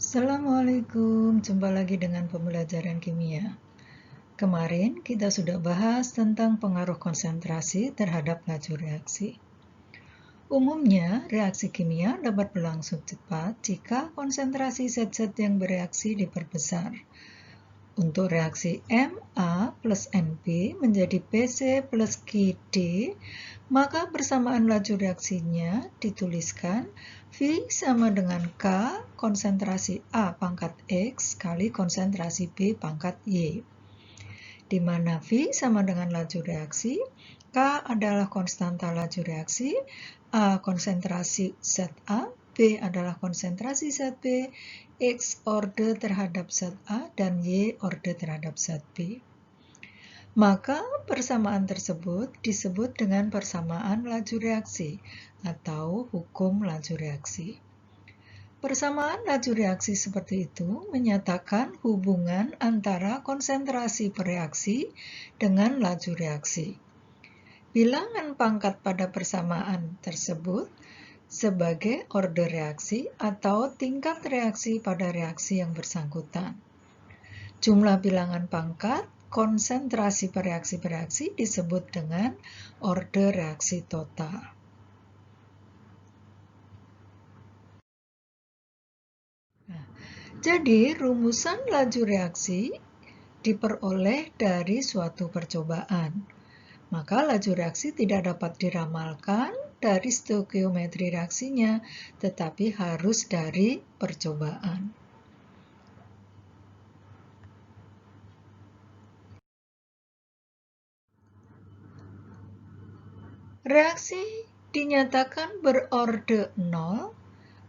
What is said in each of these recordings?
Assalamualaikum, jumpa lagi dengan pembelajaran kimia. Kemarin kita sudah bahas tentang pengaruh konsentrasi terhadap laju reaksi. Umumnya, reaksi kimia dapat berlangsung cepat jika konsentrasi zat-zat yang bereaksi diperbesar. Untuk reaksi Ma plus Mp menjadi Pc plus Qd, maka persamaan laju reaksinya dituliskan V sama dengan K konsentrasi A pangkat X kali konsentrasi B pangkat Y. Di mana V sama dengan laju reaksi, K adalah konstanta laju reaksi, A konsentrasi zat A, B adalah konsentrasi zat B, X orde terhadap zat A, dan Y orde terhadap zat B. Maka persamaan tersebut disebut dengan persamaan laju reaksi atau hukum laju reaksi. Persamaan laju reaksi seperti itu menyatakan hubungan antara konsentrasi pereaksi dengan laju reaksi. Bilangan pangkat pada persamaan tersebut sebagai orde reaksi atau tingkat reaksi pada reaksi yang bersangkutan. Jumlah bilangan pangkat konsentrasi pereaksi-pereaksi disebut dengan orde reaksi total. Jadi, rumusan laju reaksi diperoleh dari suatu percobaan. Maka laju reaksi tidak dapat diramalkan dari stoikiometri reaksinya, tetapi harus dari percobaan. Reaksi dinyatakan berorde 0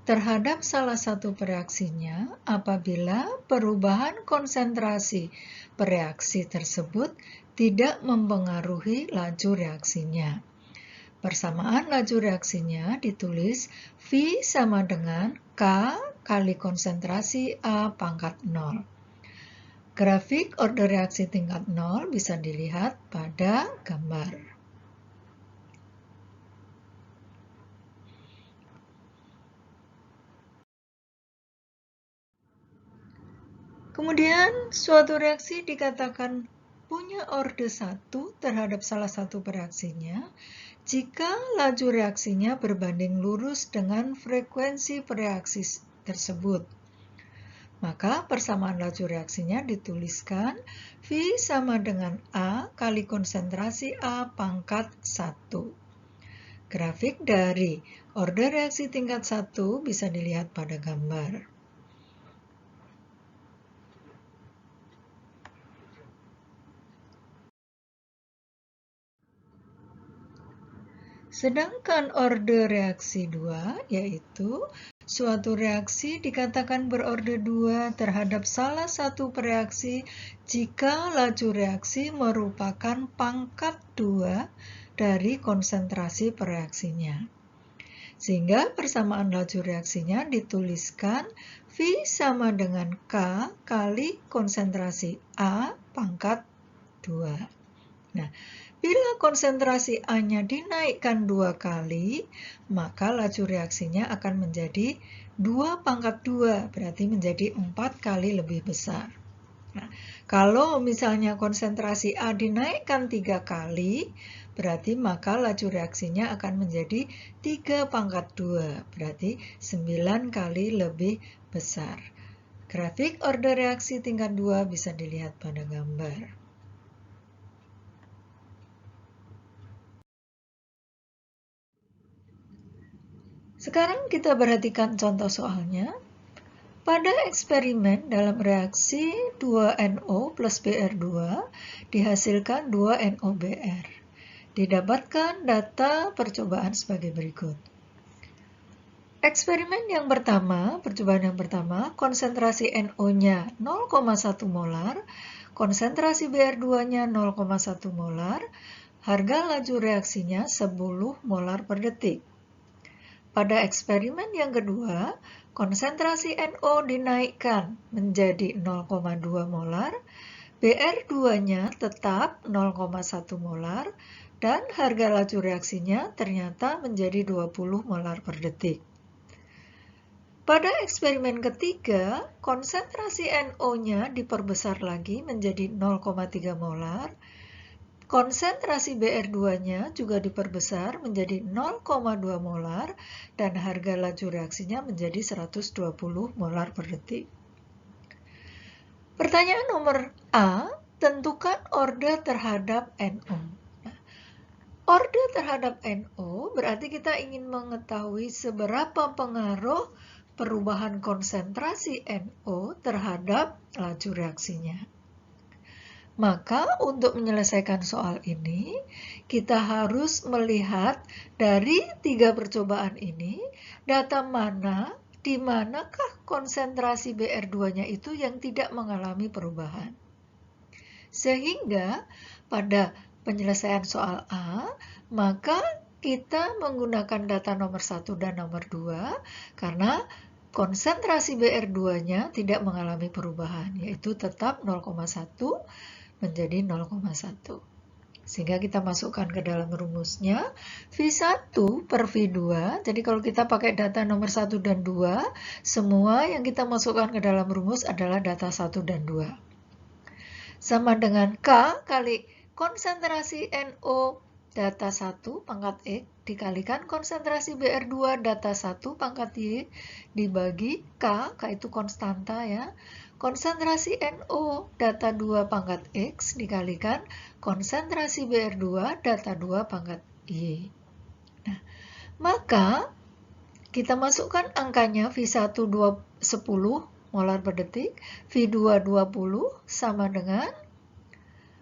terhadap salah satu pereaksinya apabila perubahan konsentrasi pereaksi tersebut tidak mempengaruhi laju reaksinya. Persamaan laju reaksinya ditulis V sama dengan K kali konsentrasi A pangkat 0. Grafik orde reaksi tingkat 0 bisa dilihat pada gambar. Kemudian, suatu reaksi dikatakan punya orde 1 terhadap salah satu pereaksinya jika laju reaksinya berbanding lurus dengan frekuensi pereaksi tersebut. Maka persamaan laju reaksinya dituliskan V sama dengan A kali konsentrasi A pangkat 1. Grafik dari orde reaksi tingkat 1 bisa dilihat pada gambar. Sedangkan orde reaksi 2 yaitu suatu reaksi dikatakan berorde 2 terhadap salah satu pereaksi jika laju reaksi merupakan pangkat 2 dari konsentrasi pereaksinya. Sehingga persamaan laju reaksinya dituliskan V sama dengan K kali konsentrasi A pangkat 2. Nah, bila konsentrasi A-nya dinaikkan 2 kali, maka laju reaksinya akan menjadi 2 pangkat 2, berarti menjadi 4 kali lebih besar. Nah, kalau misalnya konsentrasi A dinaikkan 3 kali, berarti maka laju reaksinya akan menjadi 3 pangkat 2, berarti 9 kali lebih besar. Grafik orde reaksi tingkat 2 bisa dilihat pada gambar. Sekarang kita perhatikan contoh soalnya. Pada eksperimen dalam reaksi 2NO plus Br2 dihasilkan 2NOBr. Didapatkan data percobaan sebagai berikut. Eksperimen yang pertama, percobaan yang pertama, konsentrasi NO-nya 0,1 molar, konsentrasi Br2-nya 0,1 molar, harga laju reaksinya 10 molar per detik. Pada eksperimen yang kedua, konsentrasi NO dinaikkan menjadi 0,2 molar, Br2-nya tetap 0,1 molar, dan harga laju reaksinya ternyata menjadi 20 molar per detik. Pada eksperimen ketiga, konsentrasi NO-nya diperbesar lagi menjadi 0,3 molar. Konsentrasi Br2-nya juga diperbesar menjadi 0,2 molar dan harga laju reaksinya menjadi 120 molar per detik. Pertanyaan nomor A, tentukan order terhadap NO. Order terhadap NO berarti kita ingin mengetahui seberapa pengaruh perubahan konsentrasi NO terhadap laju reaksinya. Maka untuk menyelesaikan soal ini, kita harus melihat dari 3 percobaan ini, data mana, di manakah konsentrasi Br2-nya itu yang tidak mengalami perubahan. Sehingga pada penyelesaian soal A, maka kita menggunakan data nomor 1 dan nomor 2 karena konsentrasi Br2-nya tidak mengalami perubahan, yaitu tetap 0,1 menjadi 0,1. Sehingga kita masukkan ke dalam rumusnya V1 per V2. Jadi kalau kita pakai data nomor 1 dan 2, semua yang kita masukkan ke dalam rumus adalah data 1 dan 2. Sama dengan K kali konsentrasi NO data 1 pangkat X dikalikan konsentrasi Br2 data 1 pangkat Y dibagi K itu konstanta ya. Konsentrasi NO data 2 pangkat X dikalikan konsentrasi Br2 data 2 pangkat Y. Nah, maka kita masukkan angkanya V1 10 molar per detik, V2 20 sama dengan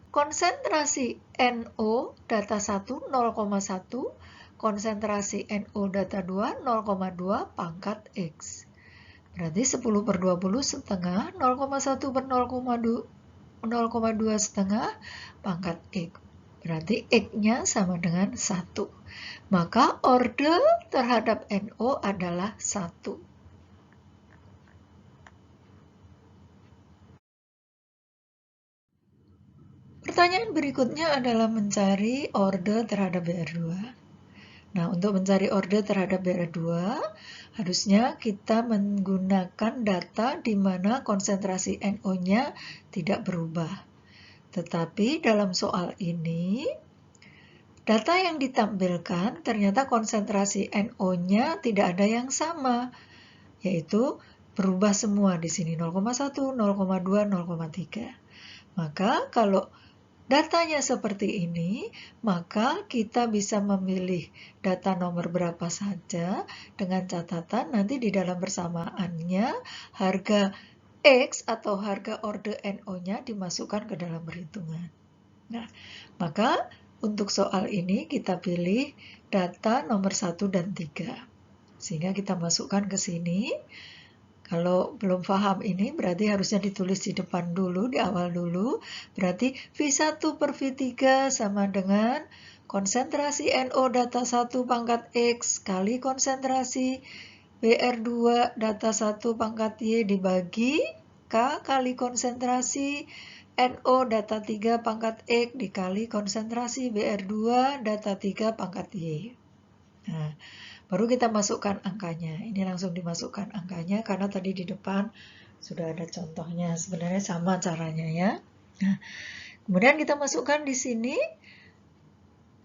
konsentrasi NO data 1 0,1, konsentrasi NO data 2 0,2 pangkat X. Berarti 10 per 20 setengah, 0,1 per 0,2 setengah pangkat X. Berarti X-nya sama dengan 1. Maka order terhadap NO adalah 1. Pertanyaan berikutnya adalah mencari order terhadap Br2. Nah, untuk mencari order terhadap Br2, harusnya kita menggunakan data di mana konsentrasi NO-nya tidak berubah. Tetapi dalam soal ini, data yang ditampilkan ternyata konsentrasi NO-nya tidak ada yang sama, yaitu berubah semua di sini 0,1, 0,2, 0,3. Maka kalau datanya seperti ini, maka kita bisa memilih data nomor berapa saja dengan catatan nanti di dalam persamaannya harga X atau harga order NO-nya dimasukkan ke dalam perhitungan. Nah, maka untuk soal ini kita pilih data nomor 1 dan 3. Sehingga kita masukkan ke sini. Kalau belum paham ini berarti harusnya ditulis di depan dulu, di awal dulu. Berarti V1 per V3 sama dengan konsentrasi NO data 1 pangkat X kali konsentrasi Br2 data 1 pangkat Y dibagi K kali konsentrasi NO data 3 pangkat X dikali konsentrasi Br2 data 3 pangkat Y. Nah, baru kita masukkan angkanya. Ini langsung dimasukkan angkanya karena tadi di depan sudah ada contohnya. Sebenarnya sama caranya ya. Nah, kemudian kita masukkan di sini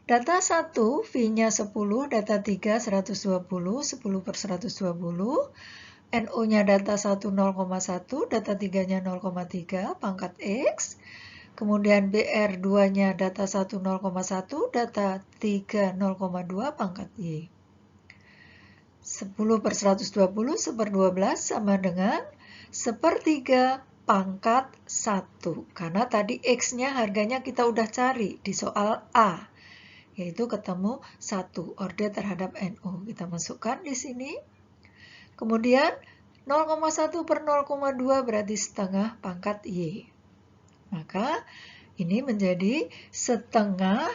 data 1, V-nya 10, data 3 120, 10 per 120. NO-nya data 1 0,1, data 3-nya 0,3 pangkat X. Kemudian BR2-nya data 1 0,1, data 3 0,2 pangkat Y. 10 per 120 seper 12 sama dengan sepertiga pangkat 1. Karena tadi X-nya harganya kita udah cari di soal A. Yaitu ketemu 1 order terhadap NO. Kita masukkan di sini. Kemudian 0,1 per 0,2 berarti setengah pangkat Y. Maka ini menjadi setengah,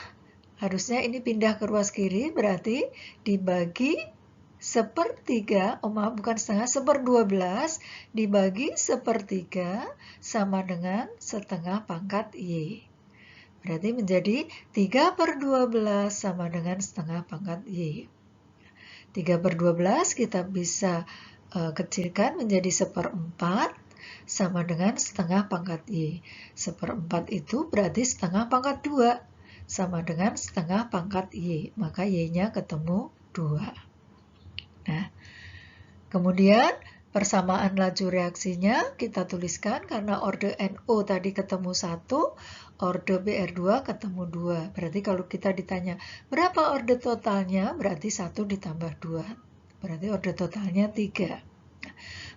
harusnya ini pindah ke ruas kiri, berarti dibagi sepertiga, bukan setengah, seper 12 dibagi sepertiga sama dengan setengah pangkat Y. Berarti menjadi 3 per 12 sama dengan setengah pangkat Y. 3 per 12 kita bisa kecilkan menjadi 1/4 sama dengan setengah pangkat Y. 1/4 itu berarti setengah pangkat 2 sama dengan setengah pangkat Y. Maka Y-nya ketemu 2. Nah, kemudian persamaan laju reaksinya kita tuliskan karena orde NO tadi ketemu 1, orde BR2 ketemu 2. Berarti kalau kita ditanya berapa orde totalnya, berarti 1 ditambah 2. Berarti orde totalnya 3.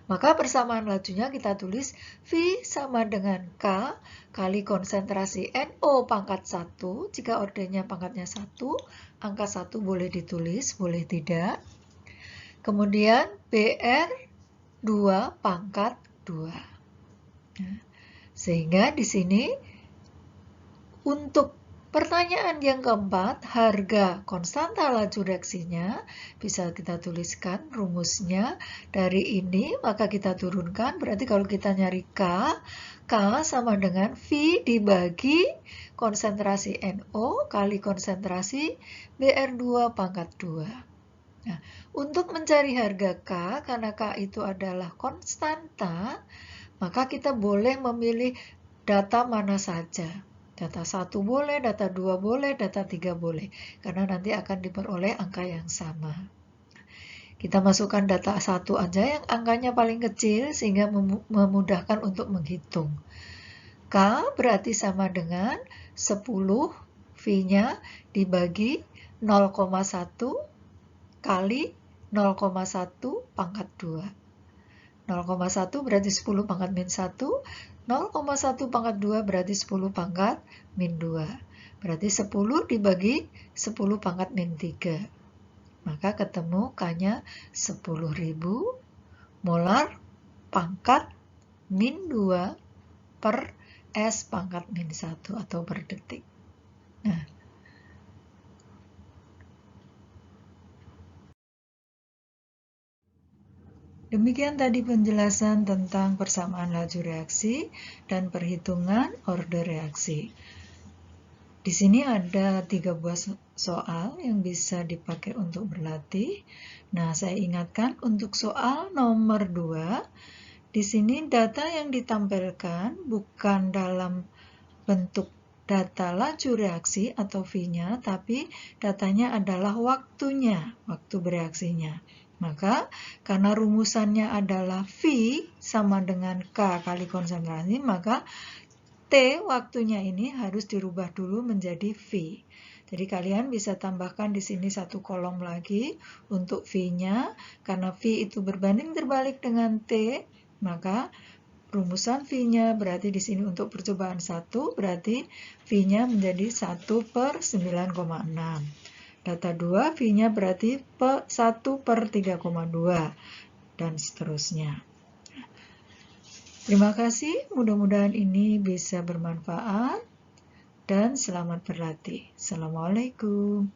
Maka persamaan lajunya kita tulis V sama dengan K kali konsentrasi NO pangkat 1. Jika ordenya pangkatnya 1, angka 1 boleh ditulis, boleh tidak. Kemudian BR 2 pangkat 2. Nah, sehingga di sini untuk pertanyaan yang keempat, harga konstanta laju reaksinya bisa kita tuliskan rumusnya dari ini, maka kita turunkan. Berarti kalau kita nyari K sama dengan V dibagi konsentrasi NO kali konsentrasi BR2 pangkat 2. Nah, untuk mencari harga K, karena K itu adalah konstanta, maka kita boleh memilih data mana saja. Data 1 boleh, data 2 boleh, data 3 boleh. Karena nanti akan diperoleh angka yang sama. Kita masukkan data 1 aja yang angkanya paling kecil sehingga memudahkan untuk menghitung. K berarti sama dengan 10 V-nya dibagi 0,1 kali 0,1 pangkat 2. 0,1 berarti 10 pangkat min 1. 0,1 pangkat 2 berarti 10 pangkat min 2. Berarti 10 dibagi 10 pangkat min 3. Maka ketemu K-nya 10.000 molar pangkat min 2 per S pangkat min 1 atau per detik. Nah, demikian tadi penjelasan tentang persamaan laju reaksi dan perhitungan orde reaksi. Di sini ada 3 buah soal yang bisa dipakai untuk berlatih. Nah, saya ingatkan untuk soal nomor 2, di sini data yang ditampilkan bukan dalam bentuk data laju reaksi atau V-nya, tapi datanya adalah waktunya, waktu bereaksinya. Maka karena rumusannya adalah V sama dengan K kali konsentrasi, maka T waktunya ini harus dirubah dulu menjadi V. Jadi kalian bisa tambahkan di sini 1 kolom lagi untuk V-nya. Karena V itu berbanding terbalik dengan T, maka rumusan V-nya berarti di sini untuk percobaan 1, berarti V-nya menjadi 1/9,6. Data 2, V-nya berarti 1/3,2, dan seterusnya. Terima kasih, mudah-mudahan ini bisa bermanfaat, dan selamat berlatih. Assalamualaikum.